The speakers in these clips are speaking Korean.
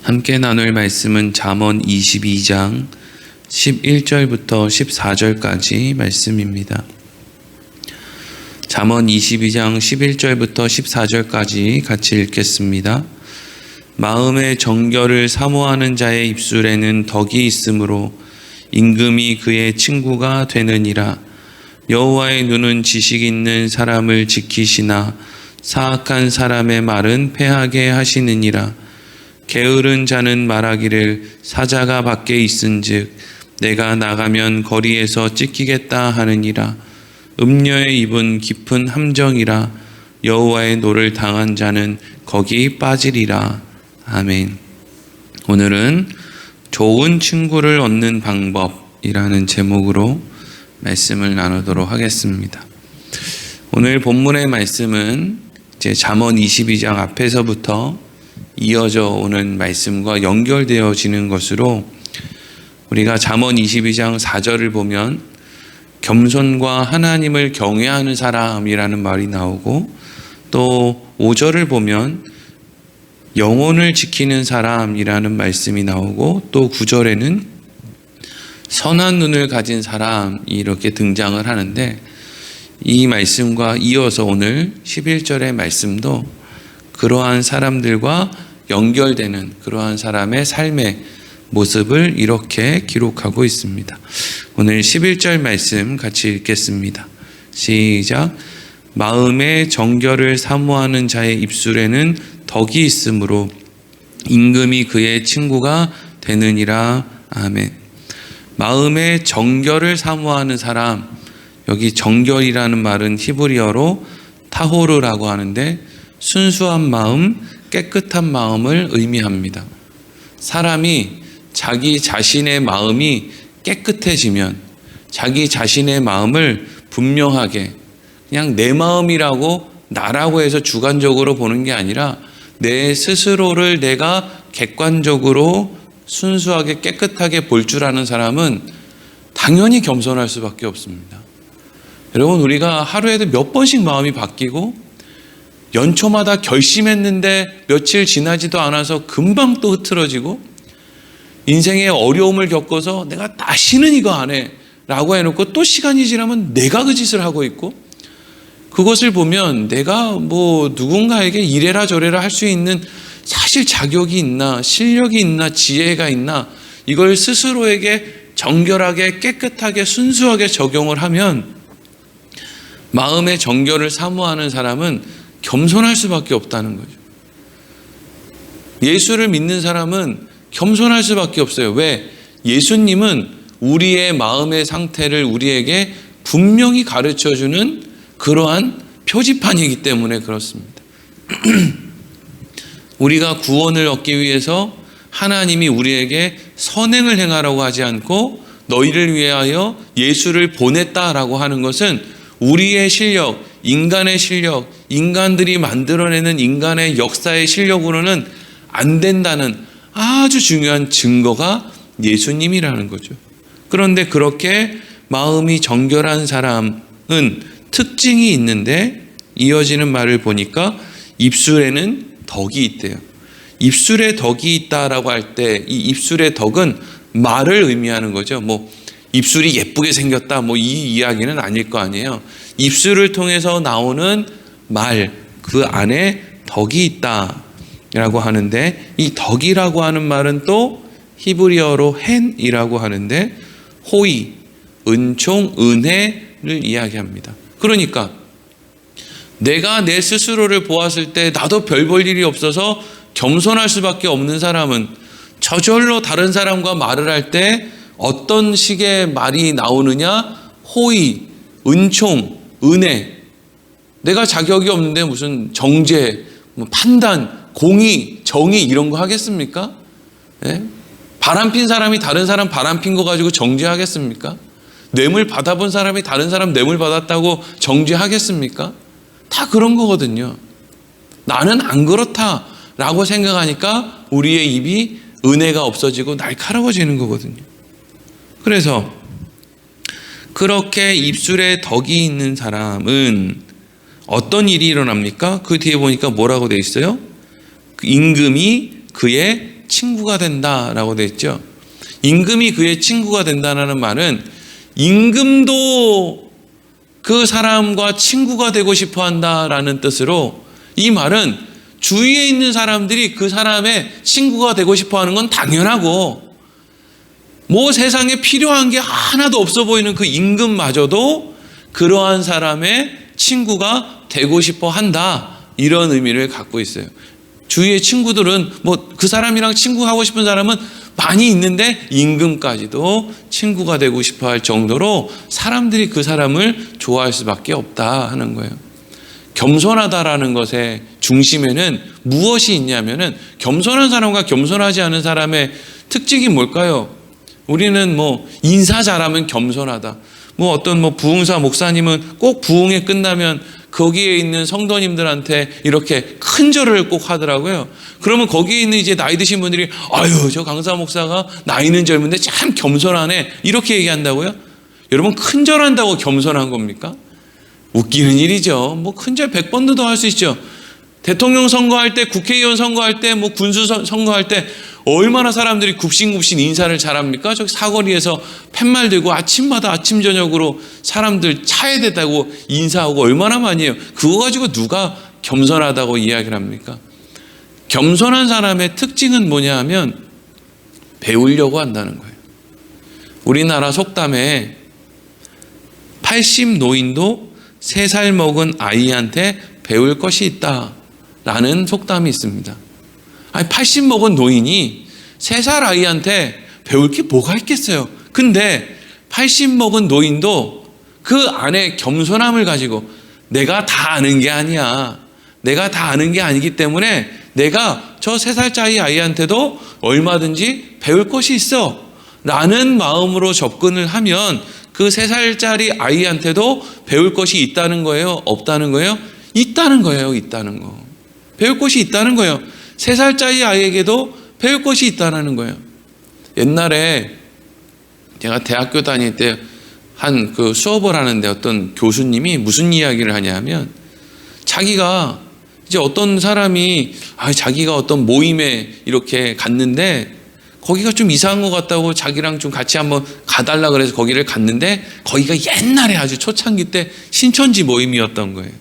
함께 나눌 말씀은 잠언 22장 11절부터 14절까지 말씀입니다. 잠언 22장 11절부터 14절까지 같이 읽겠습니다. 마음의 정결을 사모하는 자의 입술에는 덕이 있으므로 임금이 그의 친구가 되느니라. 여호와의 눈은 지식 있는 사람을 지키시나 사악한 사람의 말은 패하게 하시느니라. 게으른 자는 말하기를 사자가 밖에 있은즉 내가 나가면 거리에서 찢기겠다 하느니라. 음녀의 입은 깊은 함정이라. 여호와의 노를 당한 자는 거기 빠지리라. 아멘. 오늘은 좋은 친구를 얻는 방법이라는 제목으로 말씀을 나누도록 하겠습니다. 오늘 본문의 말씀은 이제 잠언 22장 앞에서부터 이어져 오는 말씀과 연결되어지는 것으로 우리가 잠언 22장 4절을 보면 겸손과 하나님을 경외하는 사람이라는 말이 나오고, 또 5절을 보면 영혼을 지키는 사람이라는 말씀이 나오고, 또 9절에는 선한 눈을 가진 사람이 이렇게 등장을 하는데, 이 말씀과 이어서 오늘 11절의 말씀도 그러한 사람들과 연결되는 그러한 사람의 삶의 모습을 이렇게 기록하고 있습니다. 오늘 11절 말씀 같이 읽겠습니다. 시작. 마음의 정결을 사모하는 자의 입술에는 덕이 있으므로 임금이 그의 친구가 되느니라. 아멘. 마음의 정결을 사모하는 사람, 여기 정결이라는 말은 히브리어로 타호르라고 하는데 순수한 마음, 깨끗한 마음을 의미합니다. 사람이 자기 자신의 마음이 깨끗해지면 자기 자신의 마음을 분명하게 그냥 내 마음이라고 나라고 해서 주관적으로 보는 게 아니라 내 스스로를 내가 객관적으로 순수하게 깨끗하게 볼 줄 아는 사람은 당연히 겸손할 수밖에 없습니다. 여러분, 우리가 하루에도 몇 번씩 마음이 바뀌고 연초마다 결심했는데 며칠 지나지도 않아서 금방 또 흐트러지고, 인생의 어려움을 겪어서 내가 다시는 이거 안 해 라고 해놓고 또 시간이 지나면 내가 그 짓을 하고 있고, 그것을 보면 내가 누군가에게 이래라 저래라 할 수 있는 사실 자격이 있나, 실력이 있나, 지혜가 있나, 이걸 스스로에게 정결하게 깨끗하게 순수하게 적용을 하면 마음의 정결을 사모하는 사람은 겸손할 수밖에 없다는 거죠. 예수를 믿는 사람은 겸손할 수밖에 없어요. 왜? 예수님은 우리의 마음의 상태를 우리에게 분명히 가르쳐주는 그러한 표지판이기 때문에 그렇습니다. 우리가 구원을 얻기 위해서 하나님이 우리에게 선행을 행하라고 하지 않고 너희를 위하여 예수를 보냈다라고 하는 것은 우리의 실력, 인간의 실력, 인간들이 만들어내는 인간의 역사의 실력으로는 안 된다는 아주 중요한 증거가 예수님이라는 거죠. 그런데 그렇게 마음이 정결한 사람은 특징이 있는데, 이어지는 말을 보니까 입술에는 덕이 있대요. 입술에 덕이 있다라고 할 때 이 입술의 덕은 말을 의미하는 거죠. 입술이 예쁘게 생겼다 이 이야기는 아닐 거 아니에요. 입술을 통해서 나오는 말, 그 안에 덕이 있다라고 하는데, 이 덕이라고 하는 말은 또 히브리어로 헨이라고 하는데 호의, 은총, 은혜를 이야기합니다. 그러니까 내가 내 스스로를 보았을 때 나도 별 볼 일이 없어서 겸손할 수밖에 없는 사람은 저절로 다른 사람과 말을 할 때 어떤 식의 말이 나오느냐? 호의, 은총, 은혜. 내가 자격이 없는데 무슨 정죄, 판단, 공의, 정의 이런 거 하겠습니까? 네? 바람핀 사람이 다른 사람 바람핀 거 가지고 정죄하겠습니까? 뇌물 받아본 사람이 다른 사람 뇌물 받았다고 정죄하겠습니까? 다 그런 거거든요. 나는 안 그렇다라고 생각하니까 우리의 입이 은혜가 없어지고 날카로워지는 거거든요. 그래서 그렇게 입술에 덕이 있는 사람은 어떤 일이 일어납니까? 그 뒤에 보니까 뭐라고 돼 있어요? 임금이 그의 친구가 된다라고 되어 있죠. 임금이 그의 친구가 된다는 말은 임금도 그 사람과 친구가 되고 싶어 한다라는 뜻으로, 이 말은 주위에 있는 사람들이 그 사람의 친구가 되고 싶어 하는 건 당연하고, 뭐 세상에 필요한 게 하나도 없어 보이는 그 임금마저도 그러한 사람의 친구가 되고 싶어 한다, 이런 의미를 갖고 있어요. 주위의 친구들은 뭐 그 사람이랑 친구하고 싶은 사람은 많이 있는데 임금까지도 친구가 되고 싶어 할 정도로 사람들이 그 사람을 좋아할 수밖에 없다 하는 거예요. 겸손하다라는 것의 중심에는 무엇이 있냐면은, 겸손한 사람과 겸손하지 않은 사람의 특징이 뭘까요? 우리는 뭐 인사 잘하면 겸손하다. 뭐 어떤 뭐 부흥사 목사님은 꼭 부흥회 끝나면 거기에 있는 성도님들한테 이렇게 큰 절을 꼭 하더라고요. 그러면 거기에 있는 이제 나이 드신 분들이, 아유, 저 강사 목사가 나이는 젊은데 참 겸손하네, 이렇게 얘기한다고요? 여러분, 큰 절 한다고 겸손한 겁니까? 웃기는 일이죠. 뭐 큰 절 100번도 더 할 수 있죠. 대통령 선거할 때, 국회의원 선거할 때, 뭐 군수 선거할 때 얼마나 사람들이 굽신굽신 인사를 잘합니까? 저기 사거리에서 팻말 들고 아침마다 아침 저녁으로 사람들 차에 대다고 인사하고 얼마나 많이 해요. 그거 가지고 누가 겸손하다고 이야기를 합니까? 겸손한 사람의 특징은 뭐냐 하면 배우려고 한다는 거예요. 우리나라 속담에 80 노인도 3살 먹은 아이한테 배울 것이 있다라는 속담이 있습니다. 아니, 80 먹은 노인이 3살 아이한테 배울 게 뭐가 있겠어요. 근데 80 먹은 노인도 그 안에 겸손함을 가지고, 내가 다 아는 게 아니야, 내가 다 아는 게 아니기 때문에 내가 저 3살짜리 아이한테도 얼마든지 배울 것이 있어 라는 마음으로 접근을 하면 그 3살짜리 아이한테도 배울 것이 있다는 거예요? 없다는 거예요? 있다는 거예요. 있다는 거. 배울 것이 있다는 거예요. 3살짜리 아이에게도 배울 것이 있다는 거예요. 옛날에 제가 대학교 다닐 때 한 그 수업을 하는데 어떤 교수님이 무슨 이야기를 하냐면, 자기가 이제 어떤 사람이 자기가 어떤 모임에 이렇게 갔는데 거기가 좀 이상한 것 같다고 자기랑 좀 같이 한번 가달라 그래서 거기를 갔는데, 거기가 옛날에 아주 초창기 때 신천지 모임이었던 거예요.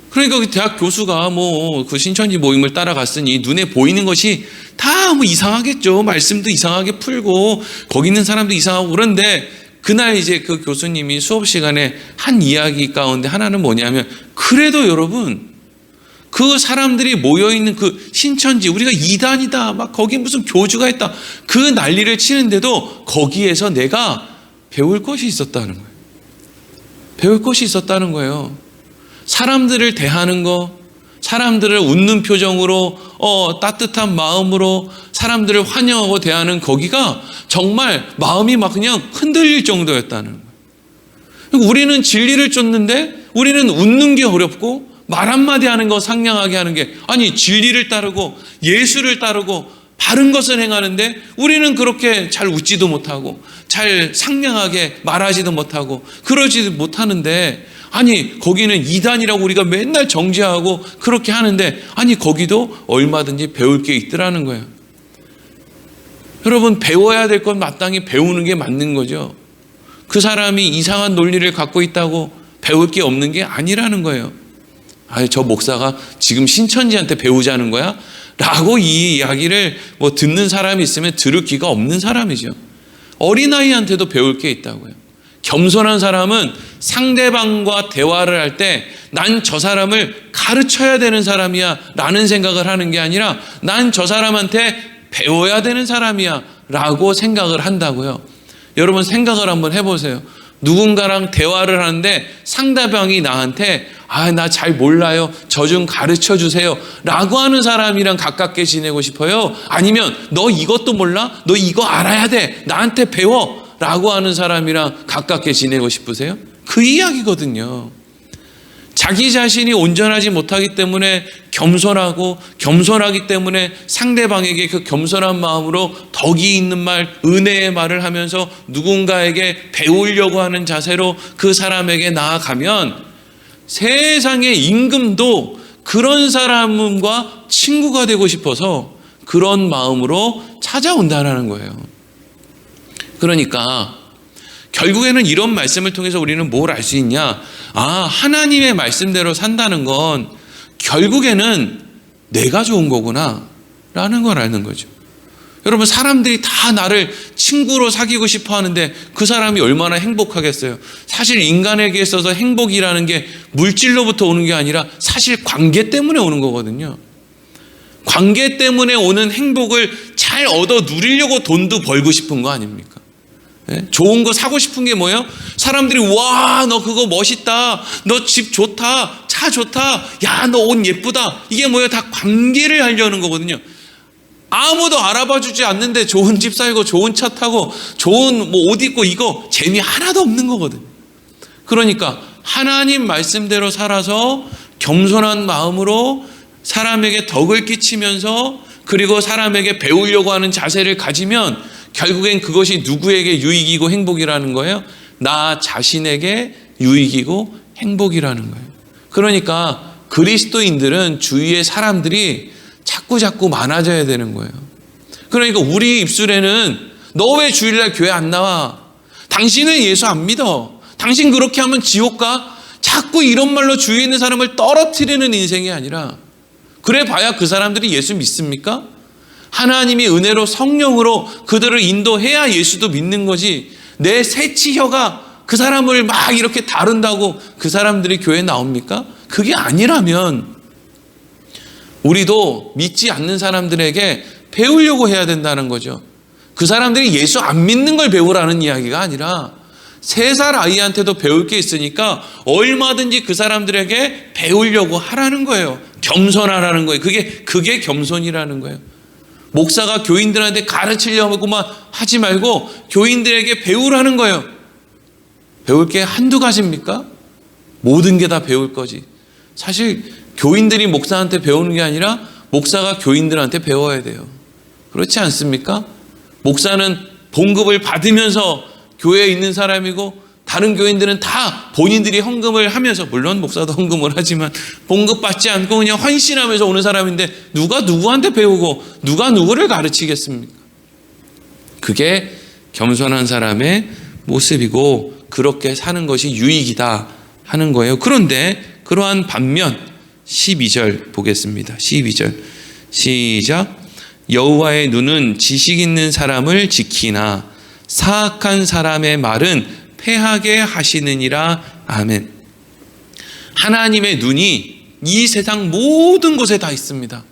그러니까 그 대학 교수가 뭐 그 신천지 모임을 따라갔으니 눈에 보이는 것이 다 뭐 이상하겠죠. 말씀도 이상하게 풀고 거기 있는 사람도 이상하고. 그런데 그날 이제 그 교수님이 수업 시간에 한 이야기 가운데 하나는 뭐냐면, 그래도 여러분, 그 사람들이 모여있는 그 신천지, 우리가 이단이다, 막 거기 무슨 교주가 있다, 그 난리를 치는데도 거기에서 내가 배울 것이 있었다는 거예요. 배울 것이 있었다는 거예요. 사람들을 대하는 거, 사람들을 웃는 표정으로, 따뜻한 마음으로 사람들을 환영하고 대하는 거기가 정말 마음이 막 그냥 흔들릴 정도였다는 거예요. 우리는 진리를 쫓는데 우리는 웃는 게 어렵고 말 한마디 하는 거 상냥하게 하는 게, 아니 진리를 따르고 예수를 따르고 바른 것을 행하는데 우리는 그렇게 잘 웃지도 못하고 잘 상냥하게 말하지도 못하고 그러지도 못하는데, 아니 거기는 이단이라고 우리가 맨날 정죄하고 그렇게 하는데, 아니 거기도 얼마든지 배울 게 있더라는 거예요. 여러분, 배워야 될 건 마땅히 배우는 게 맞는 거죠. 그 사람이 이상한 논리를 갖고 있다고 배울 게 없는 게 아니라는 거예요. 아니 저 목사가 지금 신천지한테 배우자는 거야? 라고 이 이야기를 뭐 듣는 사람이 있으면 들을 귀가 없는 사람이죠. 어린아이한테도 배울 게 있다고요. 겸손한 사람은 상대방과 대화를 할 때 난 저 사람을 가르쳐야 되는 사람이야 라는 생각을 하는 게 아니라, 난 저 사람한테 배워야 되는 사람이야 라고 생각을 한다고요. 여러분 생각을 한번 해보세요. 누군가랑 대화를 하는데 상대방이 나한테 나 잘 몰라요, 저 좀 가르쳐 주세요 라고 하는 사람이랑 가깝게 지내고 싶어요? 아니면 너 이것도 몰라? 너 이거 알아야 돼, 나한테 배워 라고 하는 사람이랑 가깝게 지내고 싶으세요? 그 이야기거든요. 자기 자신이 온전하지 못하기 때문에 겸손하고, 겸손하기 때문에 상대방에게 그 겸손한 마음으로 덕이 있는 말, 은혜의 말을 하면서 누군가에게 배우려고 하는 자세로 그 사람에게 나아가면, 세상의 임금도 그런 사람과 친구가 되고 싶어서 그런 마음으로 찾아온다는 거예요. 그러니까 결국에는 이런 말씀을 통해서 우리는 뭘 알 수 있냐? 하나님의 말씀대로 산다는 건 결국에는 내가 좋은 거구나 라는 걸 아는 거죠. 여러분, 사람들이 다 나를 친구로 사귀고 싶어 하는데 그 사람이 얼마나 행복하겠어요? 사실 인간에게 있어서 행복이라는 게 물질로부터 오는 게 아니라 사실 관계 때문에 오는 거거든요. 관계 때문에 오는 행복을 잘 얻어 누리려고 돈도 벌고 싶은 거 아닙니까? 네? 좋은 거 사고 싶은 게 뭐예요? 사람들이 와, 너 그거 멋있다, 너 집 좋다, 차 좋다, 야, 너 옷 예쁘다. 이게 뭐예요? 다 관계를 하려는 거거든요. 아무도 알아봐 주지 않는데 좋은 집 살고 좋은 차 타고 좋은 옷 입고 이거 재미 하나도 없는 거거든요. 그러니까 하나님 말씀대로 살아서 겸손한 마음으로 사람에게 덕을 끼치면서 그리고 사람에게 배우려고 하는 자세를 가지면 결국엔 그것이 누구에게 유익이고 행복이라는 거예요? 나 자신에게 유익이고 행복이라는 거예요. 그러니까 그리스도인들은 주위의 사람들이 자꾸 많아져야 되는 거예요. 그러니까 우리 입술에는 너 왜 주일날 교회 안 나와? 당신은 예수 안 믿어. 당신 그렇게 하면 지옥 가? 자꾸 이런 말로 주위에 있는 사람을 떨어뜨리는 인생이 아니라, 그래 봐야 그 사람들이 예수 믿습니까? 하나님이 은혜로 성령으로 그들을 인도해야 예수도 믿는 거지, 내 새치혀가 그 사람을 막 이렇게 다룬다고 그 사람들이 교회에 나옵니까? 그게 아니라면 우리도 믿지 않는 사람들에게 배우려고 해야 된다는 거죠. 그 사람들이 예수 안 믿는 걸 배우라는 이야기가 아니라 3살 아이한테도 배울 게 있으니까 얼마든지 그 사람들에게 배우려고 하라는 거예요. 겸손하라는 거예요. 그게 겸손이라는 거예요. 목사가 교인들한테 가르치려고만 하지 말고 교인들에게 배우라는 거예요. 배울 게 한두 가지입니까? 모든 게 다 배울 거지. 사실 교인들이 목사한테 배우는 게 아니라 목사가 교인들한테 배워야 돼요. 그렇지 않습니까? 목사는 봉급을 받으면서 교회에 있는 사람이고 다른 교인들은 다 본인들이 헌금을 하면서, 물론 목사도 헌금을 하지만 봉급 받지 않고 그냥 헌신하면서 오는 사람인데 누가 누구한테 배우고 누가 누구를 가르치겠습니까? 그게 겸손한 사람의 모습이고 그렇게 사는 것이 유익이다 하는 거예요. 그런데 그러한 반면 12절 보겠습니다. 12절 시작. 여호와의 눈은 지식 있는 사람을 지키나 사악한 사람의 말은 패하게 하시느니라. 아멘. 하나님의 눈이 이 세상 모든 곳에 다 있습니다.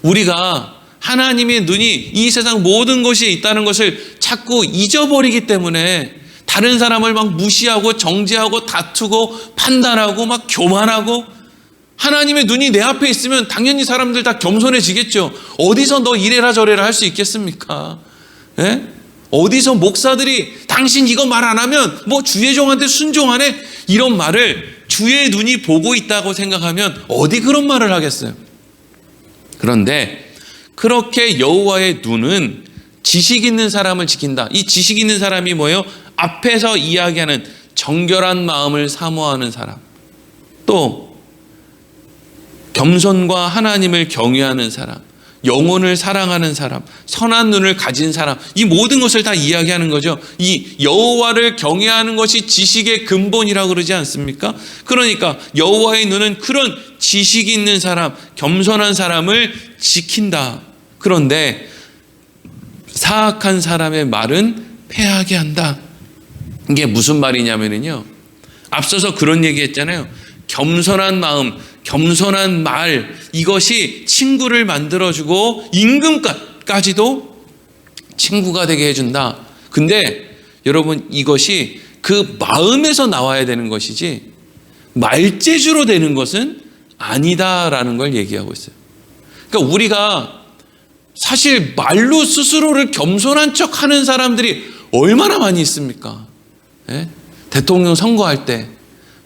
우리가 하나님의 눈이 이 세상 모든 곳에 있다는 것을 자꾸 잊어버리기 때문에 다른 사람을 막 무시하고 정죄하고 다투고 판단하고 막 교만하고, 하나님의 눈이 내 앞에 있으면 당연히 사람들 다 겸손해지겠죠. 어디서 너 이래라 저래라 할 수 있겠습니까? 예? 어디서 목사들이 당신 이거 말 안 하면 뭐 주의 종한테 순종하네, 이런 말을 주의 눈이 보고 있다고 생각하면 어디 그런 말을 하겠어요. 그런데 그렇게 여호와의 눈은 지식 있는 사람을 지킨다. 이 지식 있는 사람이 뭐예요? 앞에서 이야기하는 정결한 마음을 사모하는 사람, 또 겸손과 하나님을 경외하는 사람, 영혼을 사랑하는 사람, 선한 눈을 가진 사람, 이 모든 것을 다 이야기하는 거죠. 이 여호와를 경외하는 것이 지식의 근본이라고 그러지 않습니까? 그러니까 여호와의 눈은 그런 지식이 있는 사람, 겸손한 사람을 지킨다. 그런데 사악한 사람의 말은 패하게 한다. 이게 무슨 말이냐면요, 앞서서 그런 얘기 했잖아요. 겸손한 마음, 겸손한 말, 이것이 친구를 만들어주고 임금까지도 친구가 되게 해준다. 근데 여러분, 이것이 그 마음에서 나와야 되는 것이지 말재주로 되는 것은 아니다라는 걸 얘기하고 있어요. 그러니까 우리가 사실 말로 스스로를 겸손한 척 하는 사람들이 얼마나 많이 있습니까? 예? 대통령 선거할 때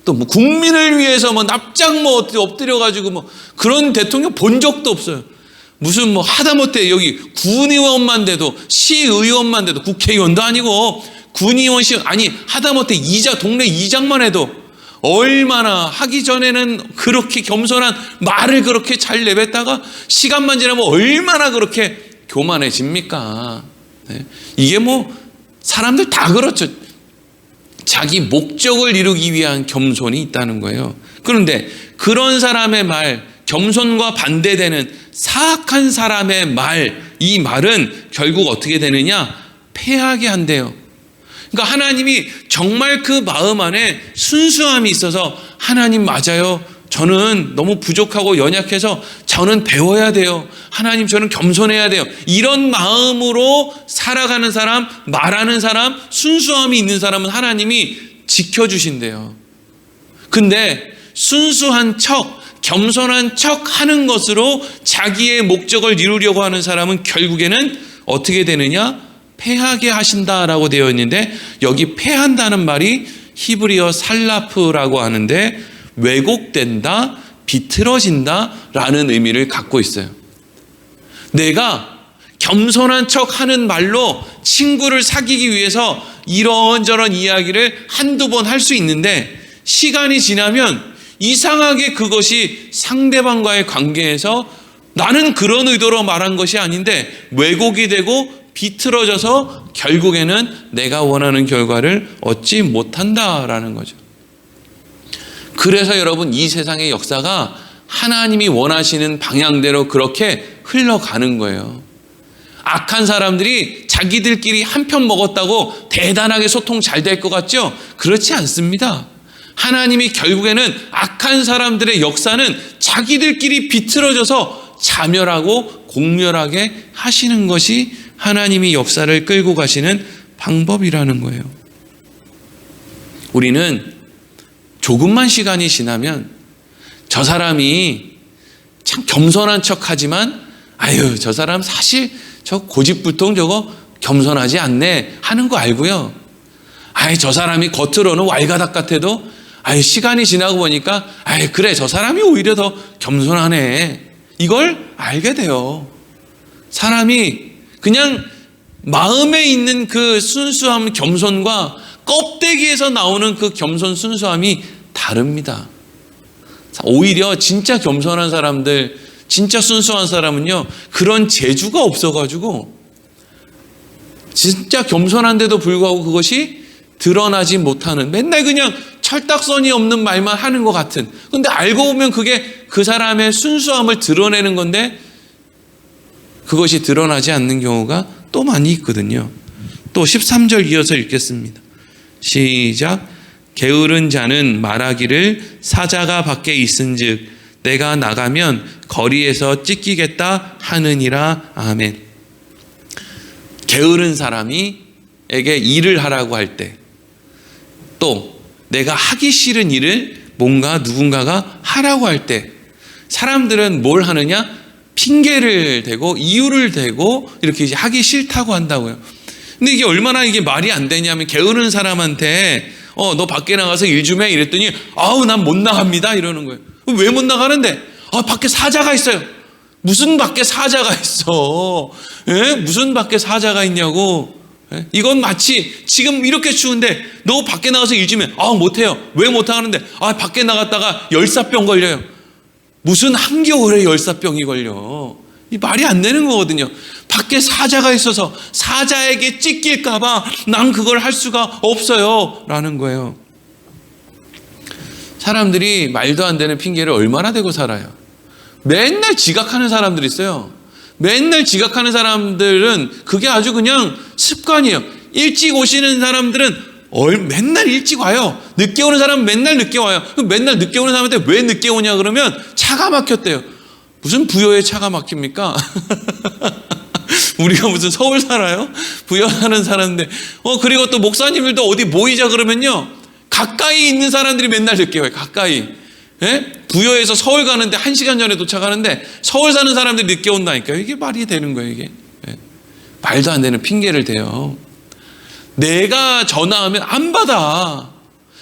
또 뭐 국민을 위해서 뭐 납작 뭐 엎드려 가지고 뭐 그런 대통령 본 적도 없어요. 무슨 뭐 하다못해 여기 군의원만 돼도, 시의원만 돼도, 국회의원도 아니고 군의원, 시, 아니 하다못해 동네 이장만 해도 얼마나 하기 전에는 그렇게 겸손한 말을 그렇게 잘 내뱉다가 시간만 지나면 얼마나 그렇게 교만해집니까? 네. 이게 뭐 사람들 다 그렇죠. 자기 목적을 이루기 위한 겸손이 있다는 거예요. 그런데 그런 사람의 말, 겸손과 반대되는 사악한 사람의 말, 이 말은 결국 어떻게 되느냐? 패하게 한대요. 그러니까 하나님이 정말 그 마음 안에 순수함이 있어서 하나님 맞아요. 저는 너무 부족하고 연약해서 저는 배워야 돼요. 하나님 저는 겸손해야 돼요. 이런 마음으로 살아가는 사람, 말하는 사람, 순수함이 있는 사람은 하나님이 지켜주신대요. 근데 순수한 척, 겸손한 척 하는 것으로 자기의 목적을 이루려고 하는 사람은 결국에는 어떻게 되느냐? 패하게 하신다라고 되어 있는데 여기 패한다는 말이 히브리어 살라프라고 하는데 왜곡된다, 비틀어진다라는 의미를 갖고 있어요. 내가 겸손한 척 하는 말로 친구를 사귀기 위해서 이런저런 이야기를 한두 번 할 수 있는데 시간이 지나면 이상하게 그것이 상대방과의 관계에서 나는 그런 의도로 말한 것이 아닌데 왜곡이 되고 비틀어져서 결국에는 내가 원하는 결과를 얻지 못한다라는 거죠. 그래서 여러분 이 세상의 역사가 하나님이 원하시는 방향대로 그렇게 흘러가는 거예요. 악한 사람들이 자기들끼리 한 편 먹었다고 대단하게 소통 잘 될 것 같죠? 그렇지 않습니다. 하나님이 결국에는 악한 사람들의 역사는 자기들끼리 비틀어져서 자멸하고 공멸하게 하시는 것이 하나님이 역사를 끌고 가시는 방법이라는 거예요. 우리는 조금만 시간이 지나면 저 사람이 참 겸손한 척 하지만 아유 저 사람 사실 저 고집불통 저거 겸손하지 않네 하는 거 알고요. 아이 저 사람이 겉으로는 왈가닥 같아도 아이 시간이 지나고 보니까 아이 그래 저 사람이 오히려 더 겸손하네. 이걸 알게 돼요. 사람이 그냥 마음에 있는 그 순수함, 겸손과 껍데기에서 나오는 그 겸손, 순수함이 다릅니다. 오히려 진짜 겸손한 사람들, 진짜 순수한 사람은요, 그런 재주가 없어가지고 진짜 겸손한데도 불구하고 그것이 드러나지 못하는 맨날 그냥 철딱서니 없는 말만 하는 것 같은 근데 알고 보면 그게 그 사람의 순수함을 드러내는 건데 그것이 드러나지 않는 경우가 또 많이 있거든요. 또 13절 이어서 읽겠습니다. 시작. 게으른 자는 말하기를 사자가 밖에 있은즉 내가 나가면 거리에서 찢기겠다 하느니라. 아멘. 게으른 사람이에게 일을 하라고 할 때 또 내가 하기 싫은 일을 뭔가 누군가가 하라고 할 때 사람들은 뭘 하느냐? 핑계를 대고 이유를 대고 이렇게 이제 하기 싫다고 한다고요. 근데 이게 얼마나 이게 말이 안 되냐면 게으른 사람한테 너 밖에 나가서 일 좀 해 이랬더니 아우 난 못 나갑니다 이러는 거예요. 왜 못 나가는데? 밖에 사자가 있어요. 무슨 밖에 사자가 있어? 예? 무슨 밖에 사자가 있냐고. 예? 이건 마치 지금 이렇게 추운데 너 밖에 나가서 일 좀 해. 못해요. 왜 못하는데? 밖에 나갔다가 열사병 걸려요. 무슨 한겨울에 열사병이 걸려. 이 말이 안 되는 거거든요. 밖에 사자가 있어서 사자에게 찢길까봐 난 그걸 할 수가 없어요 라는 거예요. 사람들이 말도 안 되는 핑계를 얼마나 대고 살아요. 맨날 지각하는 사람들이 있어요. 맨날 지각하는 사람들은 그게 아주 그냥 습관이에요. 일찍 오시는 사람들은 맨날 일찍 와요. 늦게 오는 사람은 맨날 늦게 와요. 맨날 늦게 오는 사람한테 왜 늦게 오냐 그러면 차가 막혔대요. 무슨 부여에 차가 막힙니까? 우리가 무슨 서울 살아요? 부여 사는 사람인데 그리고 또 목사님들도 어디 모이자 그러면요 가까이 있는 사람들이 맨날 늦게 와요. 가까이. 예? 부여에서 서울 가는데 1시간 전에 도착하는데 서울 사는 사람들이 늦게 온다니까요. 이게 말이 되는 거예요 이게. 예. 말도 안 되는 핑계를 대요. 내가 전화하면 안 받아.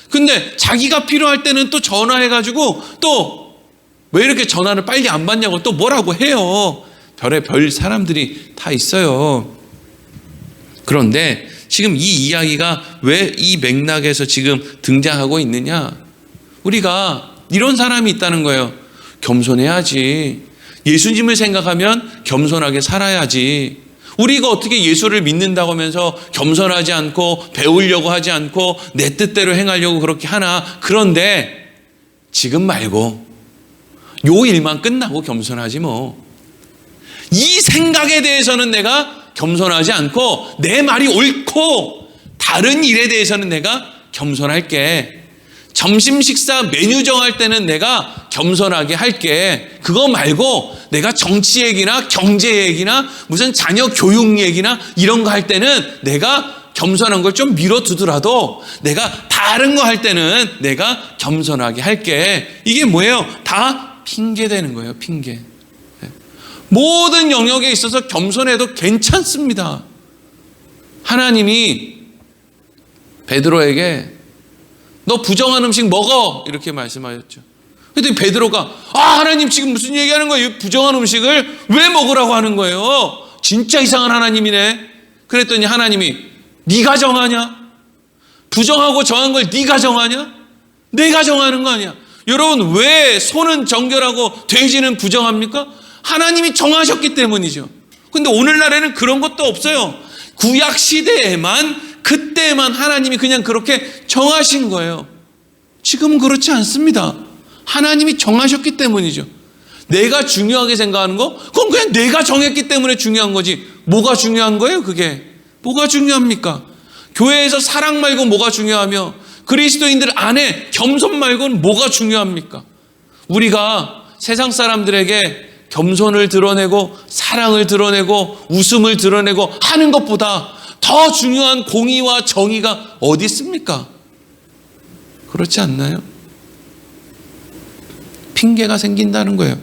근데 자기가 필요할 때는 또 전화해가지고 또 왜 이렇게 전화를 빨리 안 받냐고 또 뭐라고 해요. 별의별 사람들이 다 있어요. 그런데 지금 이 이야기가 왜 이 맥락에서 지금 등장하고 있느냐? 우리가 이런 사람이 있다는 거예요. 겸손해야지. 예수님을 생각하면 겸손하게 살아야지. 우리가 어떻게 예수를 믿는다고 하면서 겸손하지 않고 배우려고 하지 않고 내 뜻대로 행하려고 그렇게 하나. 그런데 지금 말고 요 일만 끝나고 겸손하지 뭐. 이 생각에 대해서는 내가 겸손하지 않고 내 말이 옳고 다른 일에 대해서는 내가 겸손할게. 점심 식사 메뉴 정할 때는 내가 겸손하게 할게. 그거 말고 내가 정치 얘기나 경제 얘기나 무슨 자녀 교육 얘기나 이런 거 할 때는 내가 겸손한 걸 좀 미뤄두더라도 내가 다른 거 할 때는 내가 겸손하게 할게. 이게 뭐예요? 다 핑계 되는 거예요. 핑계. 모든 영역에 있어서 겸손해도 괜찮습니다. 하나님이 베드로에게 너 부정한 음식 먹어 이렇게 말씀하셨죠. 그랬더니 베드로가 하나님 지금 무슨 얘기하는 거예요? 부정한 음식을 왜 먹으라고 하는 거예요? 진짜 이상한 하나님이네. 그랬더니 하나님이 네가 정하냐? 부정하고 정한 걸 네가 정하냐? 내가 정하는 거 아니야. 여러분 왜 소는 정결하고 돼지는 부정합니까? 하나님이 정하셨기 때문이죠. 근데 오늘날에는 그런 것도 없어요. 구약 시대에만 그때만 하나님이 그냥 그렇게 정하신 거예요. 지금은 그렇지 않습니다. 하나님이 정하셨기 때문이죠. 내가 중요하게 생각하는 거 그건 그냥 내가 정했기 때문에 중요한 거지. 뭐가 중요한 거예요? 그게 뭐가 중요합니까? 교회에서 사랑 말고 뭐가 중요하며 그리스도인들 안에 겸손 말고는 뭐가 중요합니까? 우리가 세상 사람들에게 겸손을 드러내고 사랑을 드러내고 웃음을 드러내고 하는 것보다 더 중요한 공의와 정의가 어디 있습니까? 그렇지 않나요? 핑계가 생긴다는 거예요.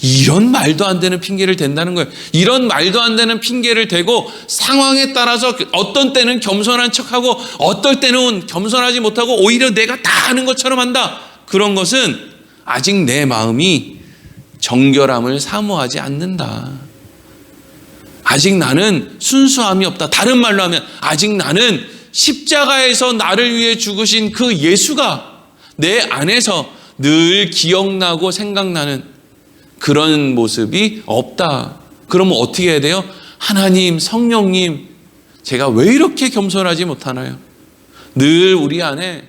이런 말도 안 되는 핑계를 댄다는 거예요. 이런 말도 안 되는 핑계를 대고 상황에 따라서 어떤 때는 겸손한 척하고 어떨 때는 겸손하지 못하고 오히려 내가 다 아는 것처럼 한다. 그런 것은 아직 내 마음이 정결함을 사모하지 않는다. 아직 나는 순수함이 없다. 다른 말로 하면 아직 나는 십자가에서 나를 위해 죽으신 그 예수가 내 안에서 늘 기억나고 생각나는 그런 모습이 없다. 그러면 어떻게 해야 돼요? 하나님, 성령님, 제가 왜 이렇게 겸손하지 못하나요? 늘 우리 안에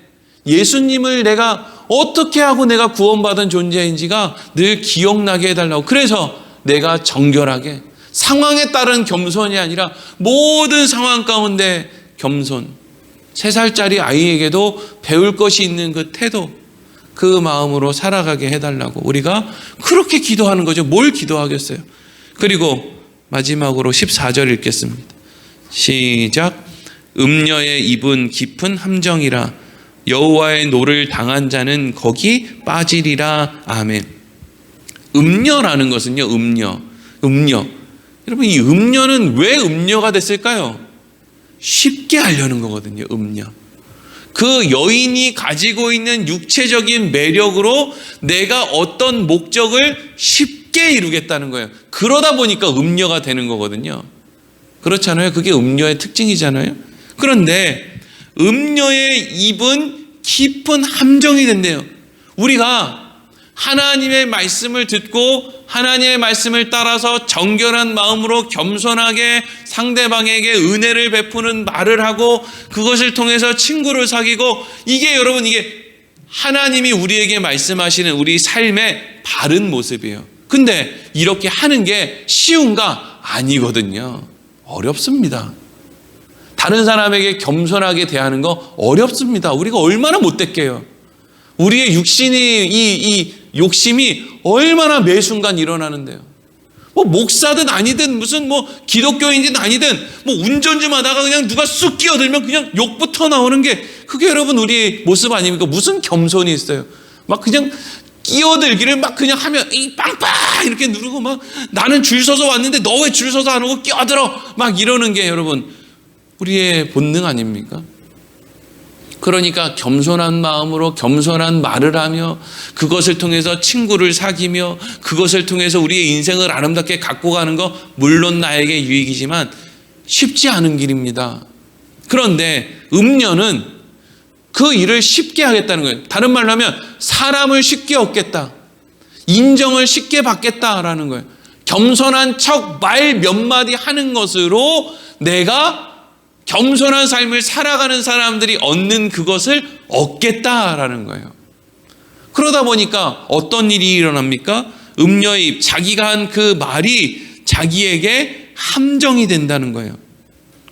예수님을 내가 어떻게 하고 내가 구원받은 존재인지가 늘 기억나게 해달라고. 그래서 내가 정결하게 상황에 따른 겸손이 아니라 모든 상황 가운데 겸손. 3살짜리 아이에게도 배울 것이 있는 그 태도, 그 마음으로 살아가게 해달라고 우리가 그렇게 기도하는 거죠. 뭘 기도하겠어요? 그리고 마지막으로 14절 읽겠습니다. 시작. 음녀의 입은 깊은 함정이라 여호와의 노를 당한 자는 거기 빠지리라. 아멘. 음녀라는 것은요, 음녀. 여러분, 이 음녀는 왜 음녀가 됐을까요? 쉽게 하려는 거거든요, 음녀. 그 여인이 가지고 있는 육체적인 매력으로 내가 어떤 목적을 쉽게 이루겠다는 거예요. 그러다 보니까 음녀가 되는 거거든요. 그렇잖아요. 그게 음녀의 특징이잖아요. 그런데 음녀의 입은 깊은 함정이 된대요. 우리가 하나님의 말씀을 듣고 하나님의 말씀을 따라서 정결한 마음으로 겸손하게 상대방에게 은혜를 베푸는 말을 하고 그것을 통해서 친구를 사귀고 이게 여러분 이게 하나님이 우리에게 말씀하시는 우리 삶의 바른 모습이에요. 근데 이렇게 하는 게 쉬운가? 아니거든요. 어렵습니다. 다른 사람에게 겸손하게 대하는 거 어렵습니다. 우리가 얼마나 못됐게요. 우리의 육신이 이 욕심이 얼마나 매 순간 일어나는데요. 뭐 목사든 아니든 무슨 뭐 기독교인든 아니든 뭐 운전 좀 하다가 그냥 누가 쑥 끼어들면 그냥 욕부터 나오는 게 그게 여러분 우리의 모습 아닙니까? 무슨 겸손이 있어요. 막 그냥 끼어들기를 막 그냥 하면 이 빵빵 이렇게 누르고 막 나는 줄 서서 왔는데 너 왜 줄 서서 안 오고 끼어들어 막 이러는 게 여러분 우리의 본능 아닙니까? 그러니까 겸손한 마음으로 겸손한 말을 하며 그것을 통해서 친구를 사귀며 그것을 통해서 우리의 인생을 아름답게 갖고 가는 거 물론 나에게 유익이지만 쉽지 않은 길입니다. 그런데 음녀는 그 일을 쉽게 하겠다는 거예요. 다른 말로 하면 사람을 쉽게 얻겠다. 인정을 쉽게 받겠다라는 거예요. 겸손한 척 말 몇 마디 하는 것으로 내가 겸손한 삶을 살아가는 사람들이 얻는 그것을 얻겠다라는 거예요. 그러다 보니까 어떤 일이 일어납니까? 음녀입, 자기가 한 그 말이 자기에게 함정이 된다는 거예요.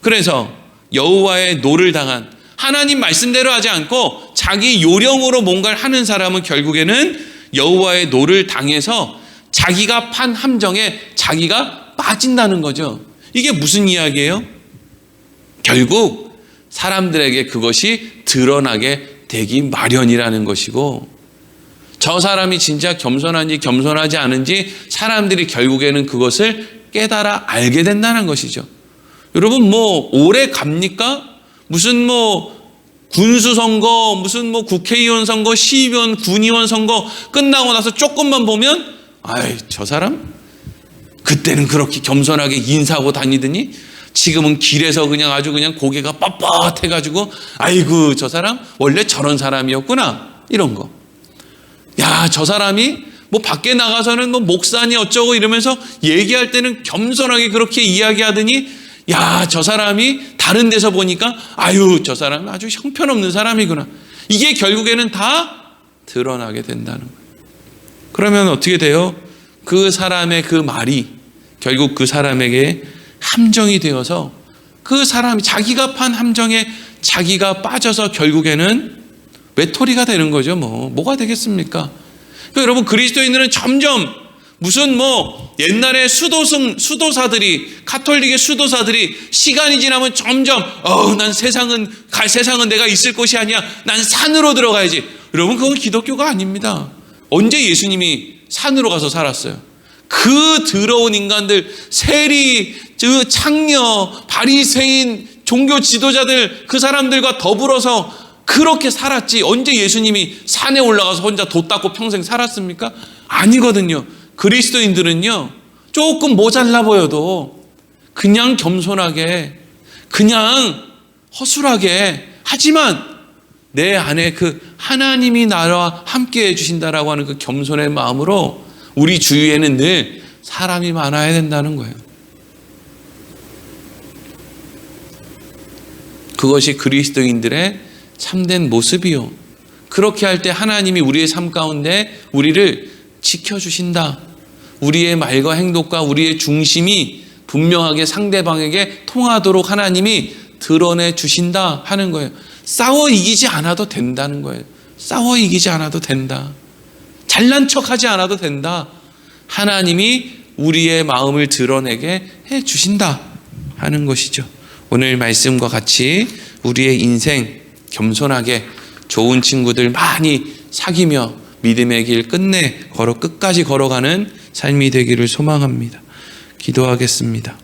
그래서 여호와의 노를 당한, 하나님 말씀대로 하지 않고 자기 요령으로 뭔가를 하는 사람은 결국에는 여호와의 노를 당해서 자기가 판 함정에 자기가 빠진다는 거죠. 이게 무슨 이야기예요? 결국 사람들에게 그것이 드러나게 되기 마련이라는 것이고, 저 사람이 진짜 겸손한지 겸손하지 않은지 사람들이 결국에는 그것을 깨달아 알게 된다는 것이죠. 여러분, 뭐 오래 갑니까? 무슨 뭐 군수 선거, 무슨 뭐 국회의원 선거, 시의원, 군의원 선거 끝나고 나서 조금만 보면, 아이, 저 사람 그때는 그렇게 겸손하게 인사하고 다니더니 지금은 길에서 그냥 아주 그냥 고개가 뻣뻣해가지고, 아이고, 저 사람 원래 저런 사람이었구나, 이런 거. 야, 저 사람이 뭐 밖에 나가서는 뭐 목사니 어쩌고 이러면서 얘기할 때는 겸손하게 그렇게 이야기하더니, 야, 저 사람이 다른 데서 보니까, 아유, 저 사람 아주 형편없는 사람이구나. 이게 결국에는 다 드러나게 된다는 거예요. 그러면 어떻게 돼요? 그 사람의 그 말이 결국 그 사람에게 함정이 되어서 그 사람이 자기가 판 함정에 자기가 빠져서 결국에는 외톨이가 되는 거죠. 뭐가 되겠습니까? 그러니까 여러분, 그리스도인들은 점점 무슨 뭐 옛날에 수도사들이, 가톨릭의 수도사들이 시간이 지나면 점점 난 세상은 내가 있을 곳이 아니야, 난 산으로 들어가야지. 여러분, 그건 기독교가 아닙니다. 언제 예수님이 산으로 가서 살았어요? 그 더러운 인간들, 세리, 창녀, 바리새인, 종교 지도자들, 그 사람들과 더불어서 그렇게 살았지. 언제 예수님이 산에 올라가서 혼자 돛 닦고 평생 살았습니까? 아니거든요. 그리스도인들은요, 조금 모자라 보여도 그냥 겸손하게, 그냥 허술하게, 하지만 내 안에 그 하나님이 나와 함께 해주신다라고 하는 그 겸손의 마음으로 우리 주위에는 늘 사람이 많아야 된다는 거예요. 그것이 그리스도인들의 참된 모습이요. 그렇게 할 때 하나님이 우리의 삶 가운데 우리를 지켜주신다. 우리의 말과 행동과 우리의 중심이 분명하게 상대방에게 통하도록 하나님이 드러내 주신다 하는 거예요. 싸워 이기지 않아도 된다는 거예요. 싸워 이기지 않아도 된다. 잘난 척하지 않아도 된다. 하나님이 우리의 마음을 드러내게 해 주신다 하는 것이죠. 오늘 말씀과 같이 우리의 인생 겸손하게 좋은 친구들 많이 사귀며 믿음의 길 끝까지 걸어가는 삶이 되기를 소망합니다. 기도하겠습니다.